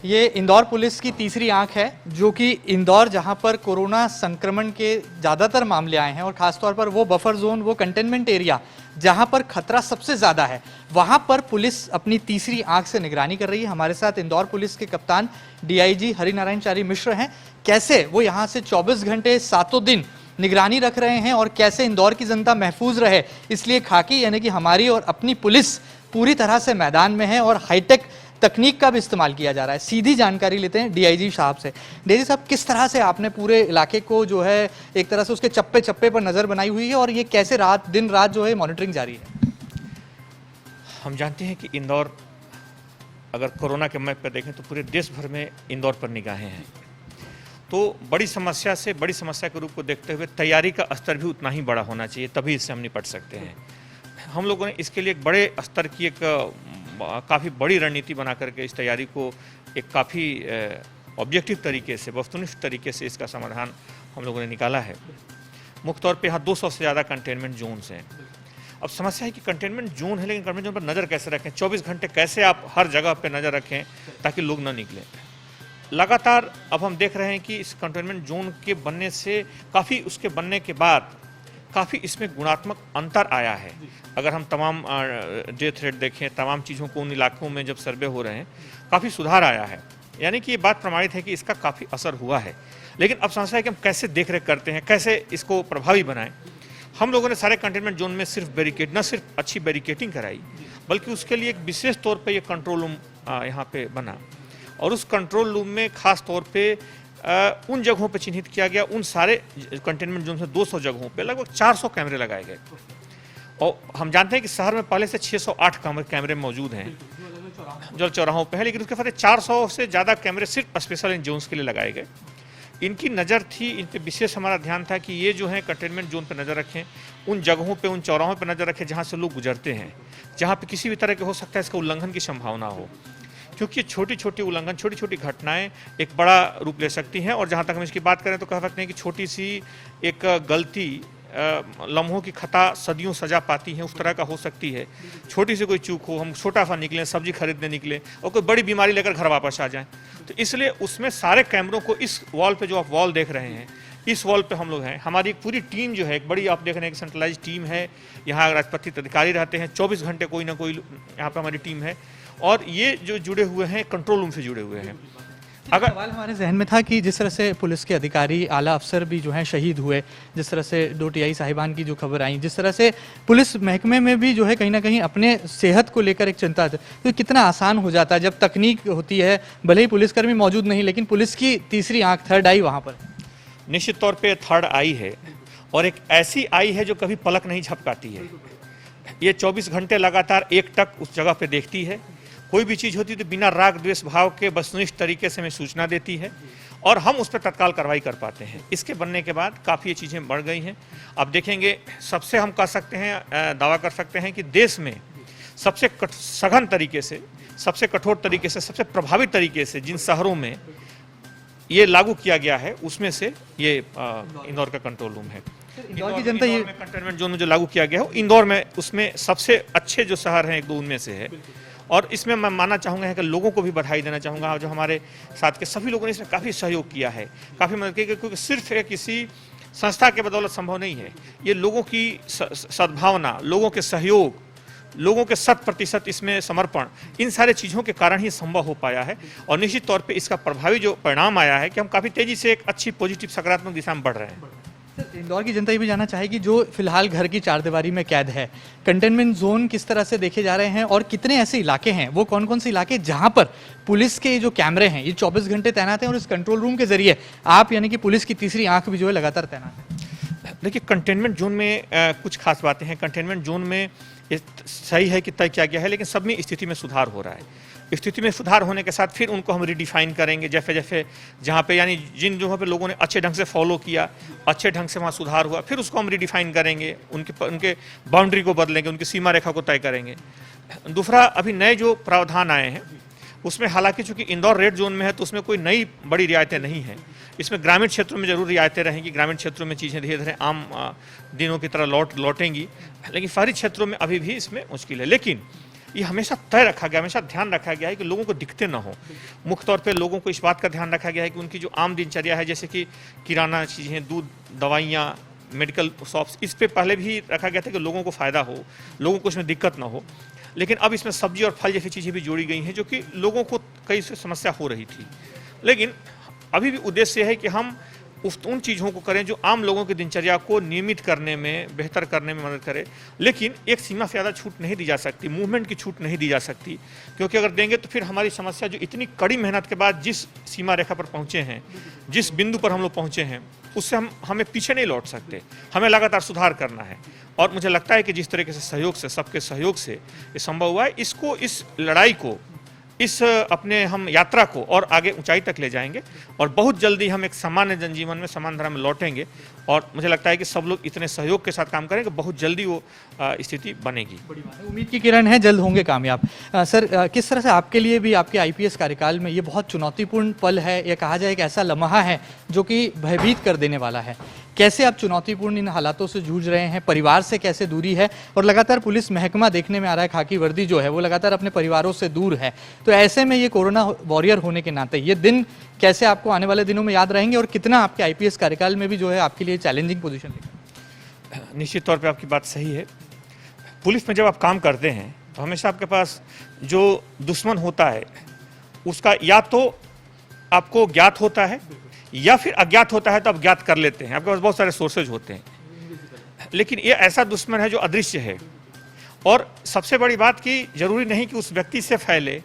ये इंदौर पुलिस की तीसरी आंख है, जो कि इंदौर जहां पर कोरोना संक्रमण के ज़्यादातर मामले आए हैं और ख़ासतौर पर वो बफर जोन, वो कंटेनमेंट एरिया जहां पर खतरा सबसे ज़्यादा है, वहां पर पुलिस अपनी तीसरी आंख से निगरानी कर रही है। हमारे साथ इंदौर पुलिस के कप्तान डीआईजी हरिनारायण चारी मिश्र हैं। कैसे वो यहाँ से 24 घंटे सातों दिन निगरानी रख रहे हैं और कैसे इंदौर की जनता महफूज रहे, इसलिए खाकी यानी कि हमारी और अपनी पुलिस पूरी तरह से मैदान में है और हाईटेक तकनीक का भी इस्तेमाल किया जा रहा है। सीधी जानकारी लेते हैं डीआईजी साहब से। डीआईजी साहब, किस तरह से आपने पूरे इलाके को जो है एक तरह से उसके चप्पे चप्पे पर नजर बनाई हुई है और ये कैसे दिन रात जो है मॉनिटरिंग जारी है? हम जानते हैं कि इंदौर अगर कोरोना के मैप पर देखें तो पूरे देश भर में इंदौर पर निगाहें हैं। तो बड़ी समस्या के रूप को देखते हुए तैयारी का स्तर भी उतना ही बड़ा होना चाहिए, तभी इससे हम निपट सकते हैं। हम लोगों ने इसके लिए एक बड़े स्तर की काफ़ी बड़ी रणनीति बना करके इस तैयारी को एक काफ़ी ऑब्जेक्टिव तरीके से, वस्तुनिष्ठ तरीके से इसका समाधान हम लोगों ने निकाला है। मुख्य तौर पे यहाँ 200 से ज़्यादा कंटेनमेंट जोन्स हैं। अब समस्या है कि कंटेनमेंट जोन है, लेकिन कंटेनमेंट जोन पर नज़र कैसे रखें, 24 घंटे कैसे आप हर जगह पे नज़र रखें ताकि लोग ना निकलें। लगातार अब हम देख रहे हैं कि इस कंटेनमेंट जोन के बनने से उसके बनने के बाद काफ़ी इसमें गुणात्मक अंतर आया है। अगर हम तमाम डेथ रेट देखें, तमाम चीज़ों को उन इलाकों में जब सर्वे हो रहे हैं, काफ़ी सुधार आया है। यानी कि ये बात प्रमाणित है कि इसका काफ़ी असर हुआ है। लेकिन अब समस्या है कि हम कैसे देख रेख करते हैं, कैसे इसको प्रभावी बनाएं। हम लोगों ने सारे कंटेनमेंट जोन में सिर्फ बैरिकेड, न सिर्फ अच्छी बैरिकेटिंग कराई, बल्कि उसके लिए एक विशेष तौर पर यह कंट्रोल रूम यहाँ पे बना और उस कंट्रोल रूम में खास तौर पे उन जगहों पे चिन्हित किया गया, उन सारे कंटेनमेंट जोन से 200 जगहों पे लगभग 400 कैमरे लगाए गए। और हम जानते हैं कि शहर में पहले से 608 कैमरे मौजूद हैं जो चौराहों पे है, लेकिन उसके बाद 400 से ज़्यादा कैमरे सिर्फ स्पेशल इन जोन्स के लिए लगाए गए। इनकी नज़र थी, इन पे विशेष हमारा ध्यान था कि ये जो है कंटेनमेंट जोन पर नज़र रखें, उन जगहों पे, उन चौराहों पर नज़र रखें जहाँ से लोग गुजरते हैं, जहाँ पे किसी भी तरह के हो सकता है इसका उल्लंघन की संभावना हो, क्योंकि छोटी छोटी उल्लंघन, छोटी छोटी घटनाएं एक बड़ा रूप ले सकती हैं। और जहाँ तक हम इसकी बात करें तो कह सकते हैं कि छोटी सी एक गलती लम्हों की खता सदियों सजा पाती है, उस तरह का हो सकती है। छोटी सी कोई चूक हो, हम छोटा सा निकलें, सब्जी खरीदने निकले और कोई बड़ी बीमारी लेकर घर वापस आ जाएं, तो इसलिए उसमें सारे कैमरों को इस वॉल पे, जो आप वॉल देख रहे हैं, इस वॉल पे हम लोग हैं। हमारी एक पूरी टीम जो है, एक बड़ी, आप देख रहे हैं कि सेंट्रलाइज टीम है। यहाँ राजपत्रित अधिकारी रहते हैं, 24 घंटे कोई ना कोई यहाँ पर हमारी टीम है। और ये जो जुड़े हुए हैं कंट्रोल रूम से जुड़े हुए हैं। अगर सवाल हमारे जहन में था कि जिस तरह से पुलिस के अधिकारी, आला अफसर भी जो हैं शहीद हुए, जिस तरह से 2 टीआई साहिबान की जो खबर आई, जिस तरह से पुलिस महकमे में भी जो है कहीं ना कहीं अपने सेहत को लेकर एक चिंता है, तो कितना आसान हो जाता है जब तकनीक होती है, भले ही पुलिसकर्मी मौजूद नहीं, लेकिन पुलिस की तीसरी आंख, थर्ड आई वहाँ पर। निश्चित तौर पर थर्ड आई है, और एक ऐसी आई है जो कभी पलक नहीं झपकाती है। ये 24 घंटे लगातार एक टक उस जगह पे देखती है। कोई भी चीज़ होती है तो बिना राग द्वेष भाव के वस्तुनिष्ठ तरीके से हमें सूचना देती है और हम उस पर तत्काल कार्रवाई कर पाते हैं। इसके बनने के बाद काफ़ी ये चीज़ें बढ़ गई हैं। अब देखेंगे, सबसे हम कह सकते हैं, दावा कर सकते हैं कि देश में सबसे सघन तरीके से, सबसे कठोर तरीके से, सबसे प्रभावी तरीके से जिन शहरों में ये लागू किया गया है, उसमें से ये इंदौर का कंट्रोल रूम है। इंदौर की जनता ये कंटेनमेंट जोन में जो लागू किया गया है, इंदौर में उसमें सबसे अच्छे जो शहर हैं, 1-2 उनमें से है। और इसमें मैं मानना चाहूँगा कि लोगों को भी बधाई देना चाहूँगा, जो हमारे साथ के सभी लोगों ने इसमें काफ़ी सहयोग किया है, काफ़ी मदद की, क्योंकि सिर्फ किसी संस्था के बदौलत संभव नहीं है। ये लोगों की सद्भावना, लोगों के सहयोग, लोगों के 100% इसमें समर्पण, इन सारे चीज़ों के कारण ही संभव हो पाया है। और निश्चित तौर पे इसका प्रभावी जो परिणाम आया है कि हम काफ़ी तेज़ी से एक अच्छी पॉजिटिव सकारात्मक दिशा में बढ़ रहे हैं। इंदौर की जनता ये भी जानना चाहेगी, जो फिलहाल घर की चारदीवारी में कैद है, कंटेनमेंट जोन किस तरह से देखे जा रहे हैं और कितने ऐसे इलाके हैं, वो कौन कौन से इलाके जहां पर पुलिस के जो कैमरे हैं ये 24 घंटे तैनात हैं और इस कंट्रोल रूम के जरिए आप यानी कि पुलिस की तीसरी आंख भी जो है लगातार तैनात है? देखिए, कंटेनमेंट जोन में कुछ खास बातें हैं। कंटेनमेंट जोन में सही है कि तय किया गया है, लेकिन सब में स्थिति में सुधार हो रहा है। स्थिति में सुधार होने के साथ फिर उनको हम रिडिफाइन करेंगे, जैसे जैसे जहाँ पे, यानी जिन जगहों पे लोगों ने अच्छे ढंग से फॉलो किया, अच्छे ढंग से वहाँ सुधार हुआ, फिर उसको हम रिडिफाइन करेंगे, उनके बाउंड्री को बदलेंगे, उनकी सीमा रेखा को तय करेंगे। दूसरा, अभी नए जो प्रावधान आए हैं उसमें, हालांकि चूंकि इंदौर रेड जोन में है तो उसमें कोई नई बड़ी रियायतें नहीं हैं। इसमें ग्रामीण क्षेत्रों में जरूर रियायतें रहेंगी, ग्रामीण क्षेत्रों में चीज़ें धीरे धीरे आम दिनों की तरह लौटेंगी, लेकिन शहरी क्षेत्रों में अभी भी इसमें मुश्किल है। लेकिन ये हमेशा तय रखा गया, हमेशा ध्यान रखा गया है कि लोगों को दिखते ना हो। मुख्य तौर पे लोगों को इस बात का ध्यान रखा गया है कि उनकी जो आम दिनचर्या है, जैसे कि किराना चीज़ें, दूध, दवाइयाँ, मेडिकल शॉप्स, इस पे पहले भी रखा गया था कि लोगों को फ़ायदा हो, लोगों को इसमें दिक्कत ना हो। लेकिन अब इसमें सब्जी और फल जैसी चीज़ें भी जोड़ी गई हैं जो कि लोगों को कई से समस्या हो रही थी। लेकिन अभी भी उद्देश्य है कि हम उन चीज़ों को करें जो आम लोगों की दिनचर्या को नियमित करने में, बेहतर करने में मदद करे। लेकिन एक सीमा से ज़्यादा छूट नहीं दी जा सकती, मूवमेंट की छूट नहीं दी जा सकती, क्योंकि अगर देंगे तो फिर हमारी समस्या जो इतनी कड़ी मेहनत के बाद जिस सीमा रेखा पर पहुँचे हैं, जिस बिंदु पर हम लोग पहुँचे हैं, उससे हमें पीछे नहीं लौट सकते। हमें लगातार सुधार करना है। और मुझे लगता है कि जिस तरीके से सहयोग से, सबके सहयोग से ये संभव हुआ है, इसको, इस लड़ाई को, इस अपने हम यात्रा को और आगे ऊंचाई तक ले जाएंगे और बहुत जल्दी हम एक सामान्य जनजीवन में, समान धारा में लौटेंगे। और मुझे लगता है कि सब लोग इतने सहयोग के साथ काम करेंगे, बहुत जल्दी वो स्थिति बनेगी। उम्मीद की किरण है, जल्द होंगे कामयाब। सर, किस तरह से आपके लिए भी, आपके आईपीएस कार्यकाल में ये बहुत चुनौतीपूर्ण पल है, या कहा जाए एक ऐसा लम्हा है जो कि भयभीत कर देने वाला है, कैसे आप चुनौतीपूर्ण इन हालातों से जूझ रहे हैं? परिवार से कैसे दूरी है? और लगातार पुलिस महकमा देखने में आ रहा है, खाकी वर्दी जो है वो लगातार अपने परिवारों से दूर है, तो ऐसे में ये कोरोना वॉरियर होने के नाते ये दिन कैसे आपको आने वाले दिनों में याद रहेंगे, और कितना आपके आईपीएस कार्यकाल में भी जो है आपके लिए चैलेंजिंग पोजीशन है? निश्चित तौर पे आपकी बात सही है। पुलिस में जब आप काम करते हैं तो हमेशा आपके पास जो दुश्मन होता है उसका या तो आपको ज्ञात होता है या फिर अज्ञात होता है, तो आप ज्ञात कर लेते हैं, आपके पास बहुत सारे सोर्सेज होते हैं। लेकिन ये ऐसा दुश्मन है जो अदृश्य है। और सबसे बड़ी बात कि जरूरी नहीं कि उस व्यक्ति से फैले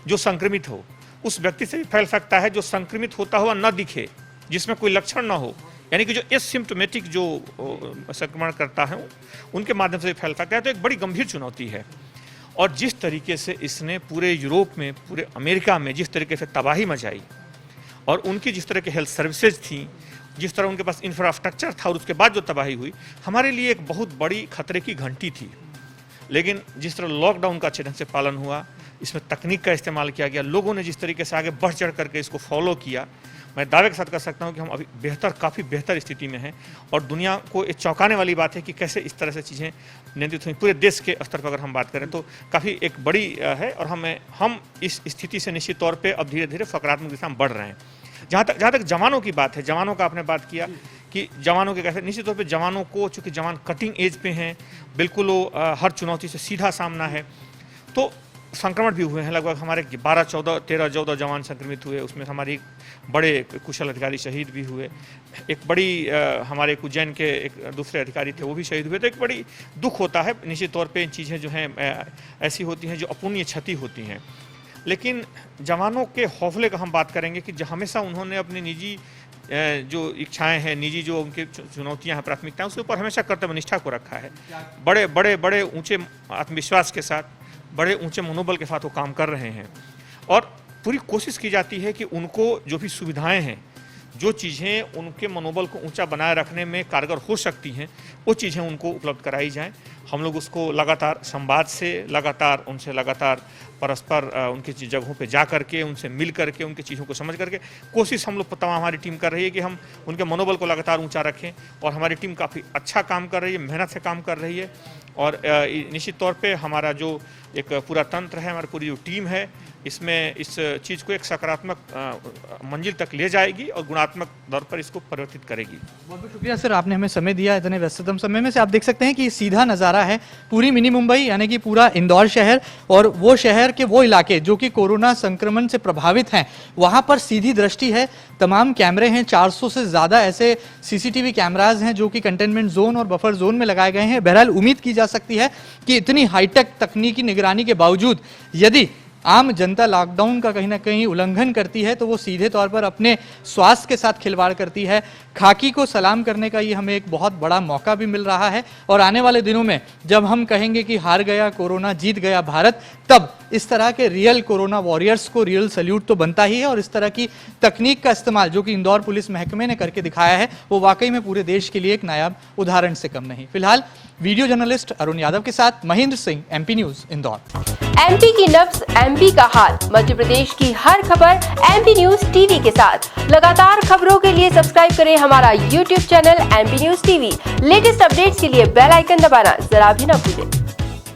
जो संक्रमित हो, उस व्यक्ति से भी फैल सकता है जो संक्रमित होता हुआ न दिखे, जिसमें कोई लक्षण न हो, यानी कि जो एसिम्प्टोमेटिक जो संक्रमण करता है उनके माध्यम से फैल सकता है। तो एक बड़ी गंभीर चुनौती है। और जिस तरीके से इसने पूरे यूरोप में, पूरे अमेरिका में जिस तरीके से तबाही मचाई, और उनकी जिस तरह की हेल्थ सर्विसेज थी, जिस तरह उनके पास इंफ्रास्ट्रक्चर था, और उसके बाद जो तबाही हुई, हमारे लिए एक बहुत बड़ी खतरे की घंटी थी। लेकिन जिस तरह लॉकडाउन का अच्छे ढंग से पालन हुआ, इसमें तकनीक का इस्तेमाल किया गया, लोगों ने जिस तरीके से आगे बढ़ चढ़ करके इसको फॉलो किया, मैं दावे के साथ कह सकता हूं कि हम अभी काफ़ी बेहतर स्थिति में हैं। और दुनिया को एक चौंकाने वाली बात है कि कैसे इस तरह से चीज़ें नियंत्रित हुई। पूरे देश के स्तर पर अगर हम बात करें तो काफ़ी एक बड़ी है, और हम इस स्थिति से निश्चित तौर पर अब धीरे धीरे सकारात्मक दिशा में बढ़ रहे हैं। जहाँ तक जवानों की बात है, जवानों का आपने बात किया कि जवानों के कैसे, निश्चित तौर पे जवानों को, चूँकि जवान कटिंग एज पे हैं, बिल्कुल वो हर चुनौती से सीधा सामना है, तो संक्रमण भी हुए हैं। लगभग हमारे 13-14 जवान संक्रमित हुए, उसमें हमारी बड़े कुशल अधिकारी शहीद भी हुए। एक बड़ी हमारे उज्जैन के एक दूसरे अधिकारी थे, वो भी शहीद हुए। तो एक बड़ी दुख होता है। निश्चित तौर पे इन चीज़ें जो हैं ऐसी होती हैं जो अपूर्णीय क्षति होती हैं। लेकिन जवानों के हौसले का हम बात करेंगे कि हमेशा उन्होंने अपनी निजी जो इच्छाएं हैं, निजी जो उनकी चुनौतियां हैं, प्राथमिकताएं, उसके ऊपर हमेशा कर्तव्यनिष्ठा को रखा है। बड़े ऊंचे आत्मविश्वास के साथ, बड़े ऊंचे मनोबल के साथ वो काम कर रहे हैं। और पूरी कोशिश की जाती है कि उनको जो भी सुविधाएं हैं, जो चीज़ें उनके मनोबल को ऊंचा बनाए रखने में कारगर हो सकती हैं, वो चीज़ें उनको उपलब्ध कराई जाएं। हम लोग उसको लगातार संवाद से, लगातार परस्पर उनकी जगहों पे जा करके, उनसे मिल करके, उनकी चीज़ों को समझ करके कोशिश हम लोग तमाम हमारी टीम कर रही है कि हम उनके मनोबल को लगातार ऊंचा रखें। और हमारी टीम काफ़ी अच्छा काम कर रही है, मेहनत से काम कर रही है। और निश्चित तौर पे हमारा जो एक पूरा तंत्र है, हमारी पूरी जो टीम है, इसमें इस चीज़ को एक सकारात्मक मंजिल तक ले जाएगी और गुणात्मक दौर पर इसको परिवर्तित करेगी। बहुत बहुत शुक्रिया सर, आपने हमें समय दिया। इतने व्यस्ततम समय में से आप देख सकते हैं कि सीधा नज़ारा है पूरी मिनी मुंबई, यानी कि पूरा इंदौर शहर, और वो शहर के वो इलाके जो कि कोरोना संक्रमण से प्रभावित हैं, वहाँ पर सीधी दृष्टि है। तमाम कैमरे हैं, 400 से ज़्यादा ऐसे सीसीटीवी कैमराज हैं जो कि कंटेनमेंट जोन और बफर जोन में लगाए गए हैं। बहरहाल उम्मीद की जा सकती है कि इतनी हाईटेक तकनीकी निगरानी के बावजूद यदि आम जनता लॉकडाउन का कहीं ना कहीं उल्लंघन करती है तो वो सीधे तौर पर अपने स्वास्थ्य के साथ खिलवाड़ करती है। खाकी को सलाम करने का ये हमें एक बहुत बड़ा मौका भी मिल रहा है। और आने वाले दिनों में जब हम कहेंगे कि हार गया कोरोना, जीत गया भारत, तब इस तरह के रियल कोरोना वॉरियर्स को रियल सल्यूट तो बनता ही है। और इस तरह की तकनीक का इस्तेमाल जो कि इंदौर पुलिस महकमे ने करके दिखाया है, वो वाकई में पूरे देश के लिए एक नायाब उदाहरण से कम नहीं। फिलहाल वीडियो जर्नलिस्ट अरुण यादव के साथ Mahendra Singh, MP news, Indore. MP की नब्ज, MP का हाल, मध्य प्रदेश की हर खबर MP न्यूज TV के साथ। लगातार खबरों के लिए सब्सक्राइब करें हमारा YouTube channel MP news TV। Latest updates के लिए बेल आइकन दबाना जरा भी न भूलें।